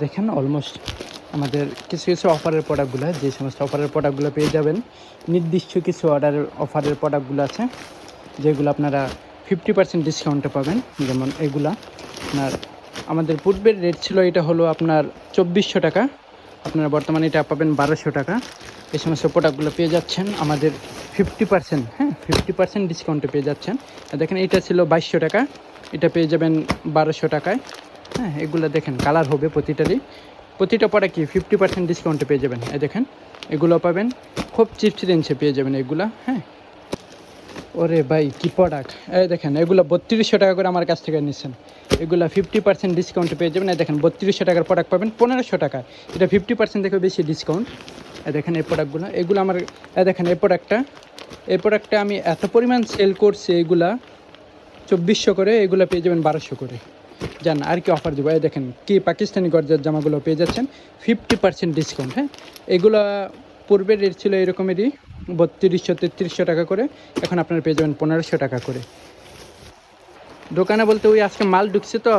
দেখেন অলমোস্ট আমাদের কিছু কিছু অফারের প্রোডাক্টগুলো, যে সমস্ত অফারের প্রোডাক্টগুলো পেয়ে যাবেন, নির্দিষ্ট কিছু অফারের প্রোডাক্টগুলো আছে যেগুলো আপনারা 50% ডিসকাউন্টে পাবেন। যেমন এগুলা আপনার আমাদের পূর্বের রেট ছিল, এটা হলো আপনার 2400 টাকা, আপনারা বর্তমানে এটা পাবেন 1200 টাকা। এই সমস্ত প্রোডাক্টগুলো পেয়ে যাচ্ছেন আমাদের 50%, 50% ডিসকাউন্টে পেয়ে যাচ্ছেন। দেখেন এটা ছিল 2200 টাকা, এটা পেয়ে যাবেন 1200 টাকায়। এগুলো দেখেন কালার হবে প্রতিটা প্রোডাক্টই 50% ডিসকাউন্টে পেয়ে যাবেন। দেখেন এগুলো পাবেন খুব চিপস রেঞ্জে পেয়ে যাবেন এগুলা। ওরে ভাই কী প্রোডাক্ট! দেখেন এগুলো 3200 টাকা করে আমার কাছ থেকে নিচ্ছেন, এগুলো 50% ডিসকাউন্টে পেয়ে যাবেন। দেখেন 3200 টাকার প্রোডাক্ট পাবেন 1500 টাকায়, এটা 50% থেকে বেশি ডিসকাউন্ট। দেখেন এই প্রোডাক্টগুলো, এগুলো আমার দেখেন এই প্রোডাক্টটা আমি এত পরিমাণ সেল করছি, এগুলা 2400 করে, এগুলো পেয়ে যাবেন 1200 করে। জান আর কি অফার দেবো? দেখেন কি পাকিস্তানি গর্জার জামাগুলো পেয়ে যাচ্ছেন 50% ডিসকাউন্ট। এগুলো পূর্বের রেট ছিল এরকমেরই 3200-3300 টাকা করে, এখন আপনারা পেয়ে যাবেন 1500 টাকা করে। দোকানে বলতে ওই আজকে মাল ঢুকছে তো